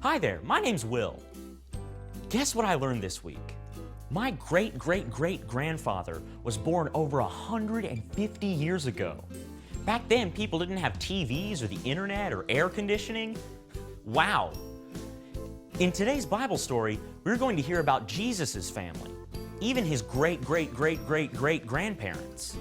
Hi there, my name's Will. Guess what I learned this week? My great-great-great-grandfather was born over 150 years ago. Back then, people didn't have TVs or the internet or air conditioning. Wow! In today's Bible story, we're going to hear about Jesus' family, even his great-great-great-great-great-grandparents.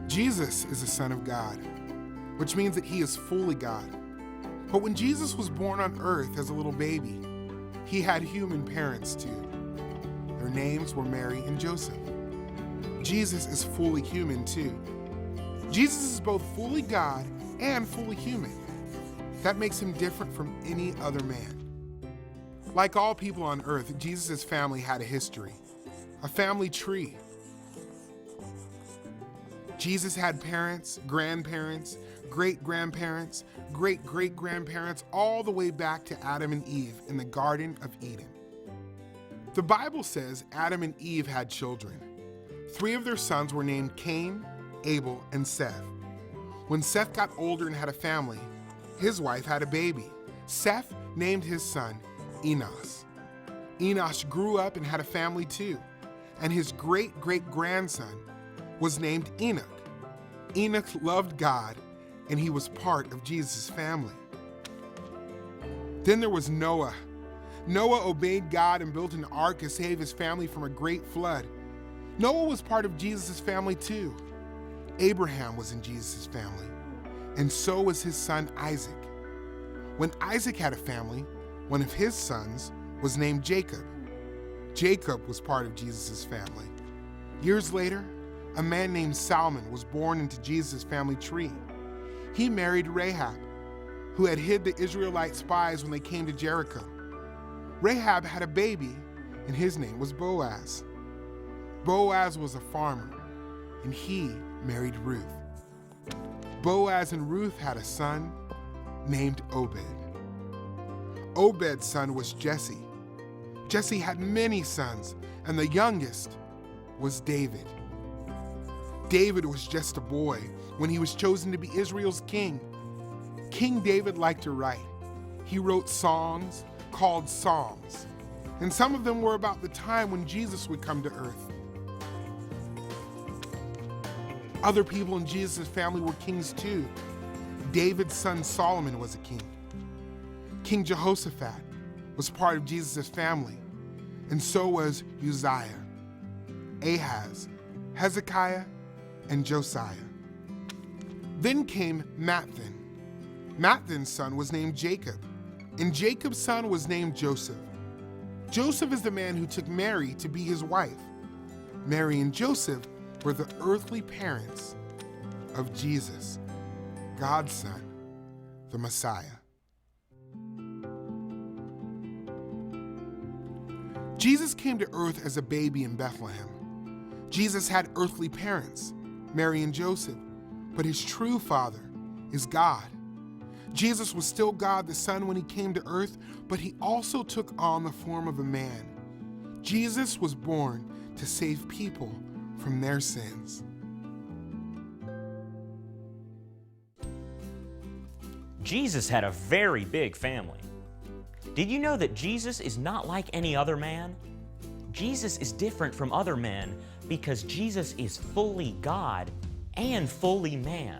Jesus is the Son of God, which means that he is fully God. But when Jesus was born on earth as a little baby, he had human parents too. Their names were Mary and Joseph. Jesus is fully human too. Jesus is both fully God and fully human. That makes him different from any other man. Like all people on earth, Jesus' family had a history, a family tree. Jesus had parents, grandparents, great-grandparents, great-great-grandparents, all the way back to Adam and Eve in the Garden of Eden. The Bible says Adam and Eve had children. 3 of their sons were named Cain, Abel, and Seth. When Seth got older and had a family, his wife had a baby. Seth named his son Enos. Enos grew up and had a family too, and his great-great-grandson was named Enoch. Enoch loved God, and he was part of Jesus' family. Then there was Noah. Noah obeyed God and built an ark to save his family from a great flood. Noah was part of Jesus' family too. Abraham was in Jesus' family, and so was his son Isaac. When Isaac had a family, one of his sons was named Jacob. Jacob was part of Jesus' family. Years later, a man named Salmon was born into Jesus' family tree. He married Rahab, who had hid the Israelite spies when they came to Jericho. Rahab had a baby, and his name was Boaz. Boaz was a farmer, and he married Ruth. Boaz and Ruth had a son named Obed. Obed's son was Jesse. Jesse had many sons, and the youngest was David. David was just a boy when he was chosen to be Israel's king. King David liked to write. He wrote songs called Psalms, and some of them were about the time when Jesus would come to earth. Other people in Jesus' family were kings too. David's son Solomon was a king. King Jehoshaphat was part of Jesus' family, and so was Uzziah, Ahaz, Hezekiah, and Josiah. Then came Matthan. Matthan's son was named Jacob, and Jacob's son was named Joseph. Joseph is the man who took Mary to be his wife. Mary and Joseph were the earthly parents of Jesus, God's son, the Messiah. Jesus came to earth as a baby in Bethlehem. Jesus had earthly parents, Mary and Joseph, but his true father is God. Jesus was still God the Son when he came to earth, but he also took on the form of a man. Jesus was born to save people from their sins. Jesus had a very big family. Did you know that Jesus is not like any other man? Jesus is different from other men because Jesus is fully God and fully man.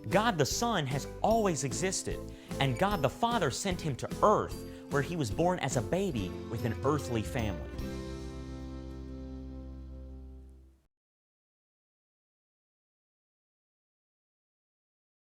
God the Son has always existed, and God the Father sent him to earth, where he was born as a baby with an earthly family.